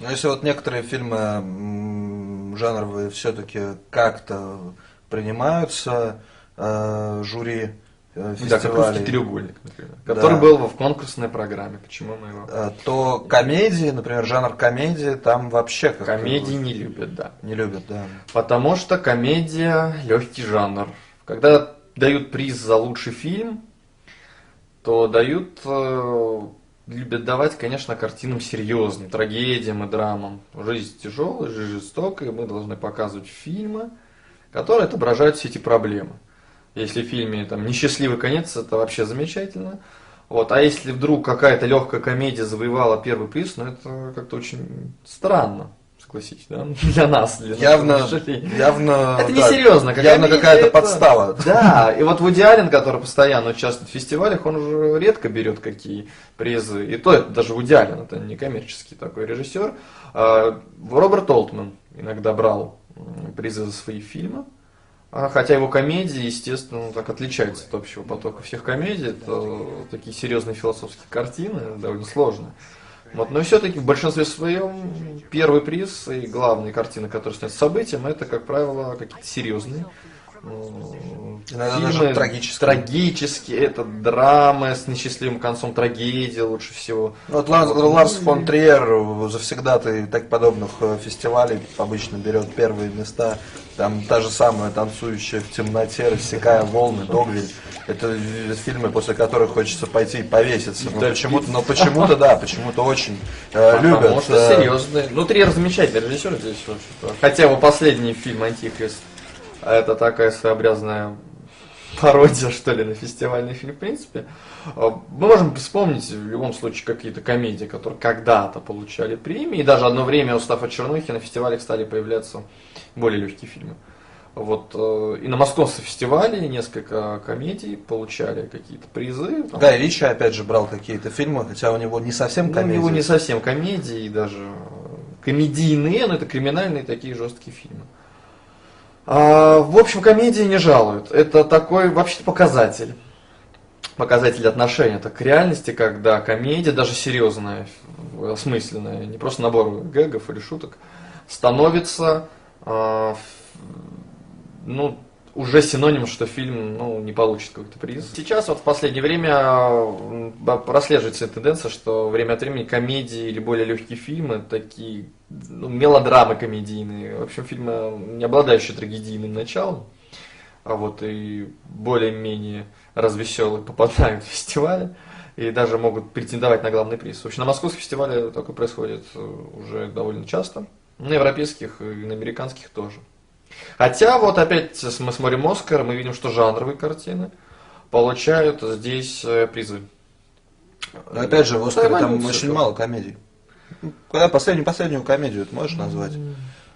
Но если вот некоторые фильмы жанровые все-таки как-то принимаются жюри Да, как «Русский фестивалей, треугольник», например, который да, был в конкурсной программе. Почему мы его... то комедии, например, жанр комедии там вообще как-то Комедии не любят, да. не любят, да. Потому что комедия – легкий жанр. Когда дают приз за лучший фильм, то дают, любят давать, конечно, картинам серьезным, трагедиям и драмам. Жизнь тяжелая, жизнь жестокая, мы должны показывать фильмы, которые отображают все эти проблемы. Если в фильме там несчастливый конец, это вообще замечательно. Вот. А если вдруг какая-то легкая комедия завоевала первый приз, ну это как-то очень странно, согласитесь, да? Для нас, для Явно, наших зрителей. явно, Это да, несерьезно. явно какая-то подстава. Да, и вот Вуди Аллен, который постоянно участвует в фестивалях, он уже редко берет какие призы. И то это даже Вуди Аллен, это не коммерческий такой режиссер. Роберт Олтман иногда брал призы за свои фильмы. Хотя его комедии, естественно, так отличаются от общего потока всех комедий. Это такие серьезные философские картины, довольно сложные. Вот, но все-таки в большинстве своем первый приз и главные картины, которые снятся событием, это, как правило, какие-то серьезные Иногда фильмы, даже трагические. трагические, это драмы с несчастливым концом, трагедия лучше всего. Вот Ларс фон Триер завсегдатый так подобных фестивалей обычно берет первые места. Там та же самая «Танцующая в темноте», «Рассекая волны», «Догвиль». Это фильмы, после которых хочется пойти и повеситься. Но Да, почему-то, да, почему-то очень любят. Потому что серьезные. Ну, Триер замечательный режиссер здесь вообще-то. Хотя его последний фильм «Антихрист» это такая своеобразная пародия, что ли, на фестивальный фильм, в принципе. Мы можем вспомнить в любом случае какие-то комедии, которые когда-то получали премии, и даже одно время, устав от чернухи, на фестивалях стали появляться более легкие фильмы. Вот, и на московском фестивале несколько комедий получали какие-то призы. Там, Гай Ричи опять же брал какие-то фильмы, хотя у него не совсем ну, у комедии. него не совсем комедии, даже комедийные, но это криминальные такие жесткие фильмы. В общем, комедии не жалуют. Это такой вообще показатель. Показатель отношения так, к реальности, когда комедия, даже серьезная, осмысленная, не просто набор гэгов или шуток, становится ну, уже синонимом, что фильм не получит какой-то приз. Сейчас вот в последнее время прослеживается тенденция, что время от времени комедии или более легкие фильмы, такие мелодрамы комедийные, в общем, фильмы, не обладающие трагедийным началом, а вот и более-менее развеселые попадают в фестивали и даже могут претендовать на главный приз. В общем, на московском фестивале такое происходит уже довольно часто, на европейских и на американских тоже. Хотя вот опять мы смотрим «Оскар», мы видим, что жанровые картины получают здесь призы. Но опять же, в «Оскаре» там эволюция очень тоже. мало комедий. Когда последнюю комедию ты можешь назвать?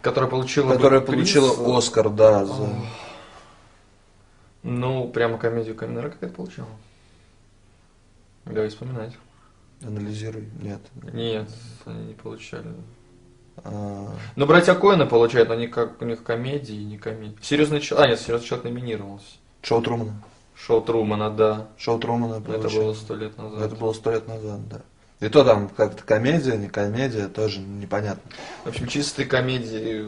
Которая получила Которая приз, получила «Оскар», да, за... Ну, прямо комедию Каминера какая-то получила. Давай вспоминать. Анализируй. Нет. Нет, они не получали. А, Но братья Коэны получают, но у них комедии, не комедии. Серьезный человек. Нет, серьезный человек номинировался. Шоу Трумана. Шоу Трумана, да. Шоу Трумана Это получил. было 100 лет назад. Это было 100 лет назад, да. И то там как-то комедия, не комедия, тоже непонятно. В общем, чистые комедии.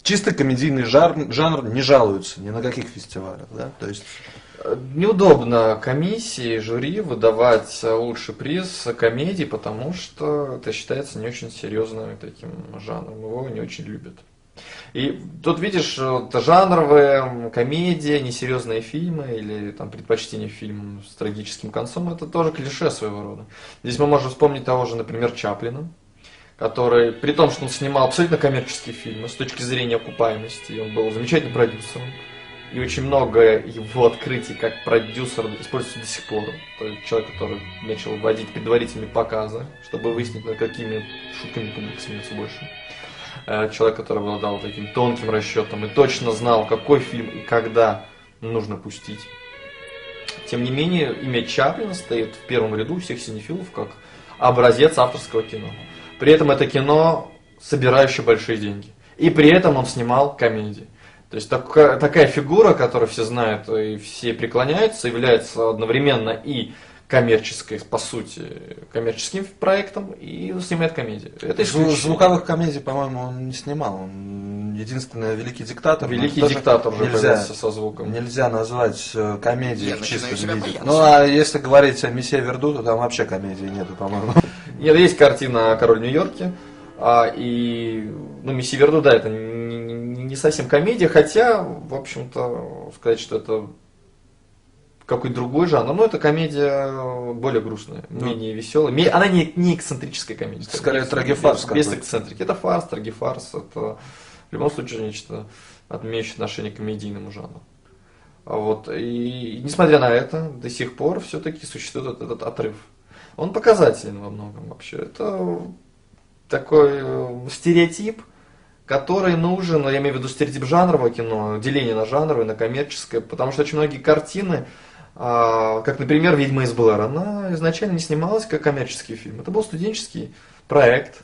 Чисто комедийный жанр не жалуются ни на каких фестивалях, да? То есть Неудобно комиссии, жюри выдавать лучший приз комедии, потому что это считается не очень серьезным таким жанром. Его не очень любят. И тут видишь, это жанровые комедии, несерьезные фильмы или там предпочтение фильмам с трагическим концом, это тоже клише своего рода. Здесь мы можем вспомнить того же, например, Чаплина, который, при том, что он снимал абсолютно коммерческие фильмы с точки зрения окупаемости, и он был замечательным продюсером, и очень много его открытий как продюсер используется до сих пор. То есть человек, который начал вводить предварительные показы, чтобы выяснить, над какими шутками публика смеется больше. Человек, который обладал таким тонким расчетом и точно знал, какой фильм и когда нужно пустить. Тем не менее, имя Чаплина стоит в первом ряду у всех синефилов как образец авторского кино. При этом это кино, собирающее большие деньги. И при этом он снимал комедии. То есть такая фигура, которую все знают и все преклоняются, является одновременно и коммерческой, по сути, коммерческим проектом и снимает комедии. Это исключение. Звуковых комедий, по-моему, он не снимал. Он единственный «Великий диктатор». Великий Тоже диктатор уже нельзя, появился со звуком. нельзя назвать комедией Я в начинаю чистом себя виде. бояться. Ну, а если говорить о «Месье Верду», то там вообще комедии нету, по-моему. Нет, есть картина «Король в Нью-Йорке», и, ну, «Месье Верду», да, это не совсем комедия, хотя, в общем-то, сказать, что это какой-то другой жанр, но это комедия более грустная, менее веселая. Она не эксцентрическая комедия. Скорее трагефарс Без какой-то. эксцентрики. Это фарс, трагефарс, это в любом случае нечто, отменяющее отношение к комедийному жанру. Вот. И несмотря на это, до сих пор все-таки существует этот отрыв. Он показателен во многом вообще. Это такой стереотип, который нужен, я имею в виду стереотип жанрового кино, деление на жанровое, на коммерческое, потому что очень многие картины, как, например, «Ведьма из Блэр», она изначально не снималась как коммерческий фильм. Это был студенческий проект,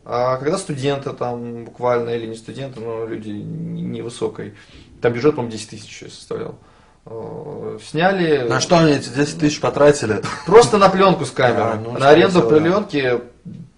когда студенты там буквально, или не студенты, но люди невысокой, там бюджет, по-моему, 10 тысяч составлял, сняли... На что они эти 10 тысяч потратили? Просто на пленку с камеры. Ну, На аренду скорее всего, пленки,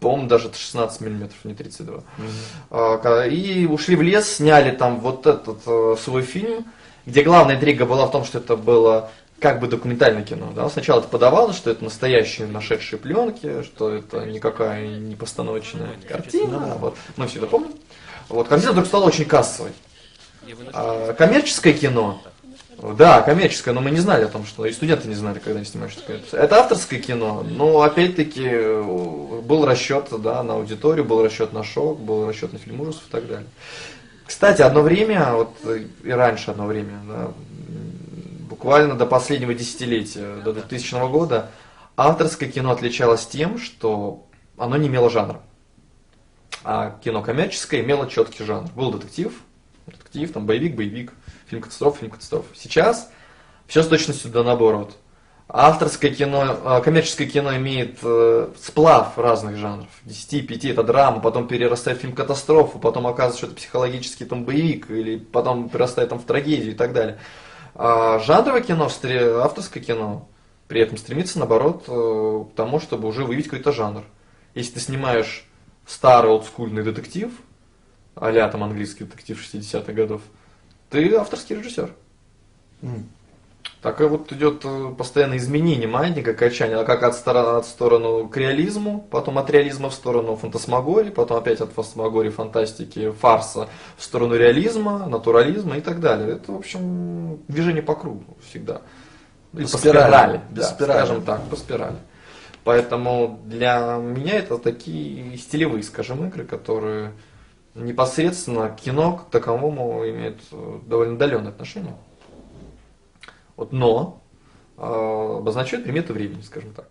по-моему, даже 16 миллиметров, не 32. И ушли в лес, сняли там вот этот свой фильм, где главная интрига была в том, что это было как бы документальное кино. Да? Сначала это подавалось, что это настоящие нашедшие пленки, что это никакая не постановочная картина. Вот. Мы все это помним. Вот. Картина вдруг стала очень кассовой. Коммерческое кино, да, коммерческое, но мы не знали о том, что и студенты не знали, когда они снимают, что это авторское кино, но опять-таки был расчет, да, на аудиторию, был расчет на шок, был расчет на фильм ужасов и так далее. Кстати, одно время, вот и раньше одно время, да, буквально до последнего десятилетия, до 2000 года, авторское кино отличалось тем, что оно не имело жанра. А кино коммерческое имело четкий жанр. Был детектив, там боевик, фильм катастрофа. Сейчас все с точностью да наоборот. Авторское кино, коммерческое кино имеет сплав разных жанров. 10-5 это драма, потом перерастает в фильм катастрофу, потом оказывается, что это психологический там боевик, или потом перерастает там в трагедию и так далее. А жанровое кино, авторское кино, при этом стремится наоборот к тому, чтобы уже выявить какой-то жанр. Если ты снимаешь старый олдскульный детектив, а-ля там английский детектив 60-х годов, ты авторский режиссер. Так и вот идет постоянное изменение маятника, качание, как от стороны к реализму, потом от реализма в сторону фантасмагории, потом опять от фантасмагории, фантастики, фарса в сторону реализма, натурализма и так далее. Это, в общем, движение по кругу всегда. Или по спирали, без да, спирали. скажем так, по спирали. Поэтому для меня это такие стилевые, скажем, игры, которые непосредственно к кино к таковому имеют довольно отдаленное отношение. Вот, но обозначают приметы времени, скажем так.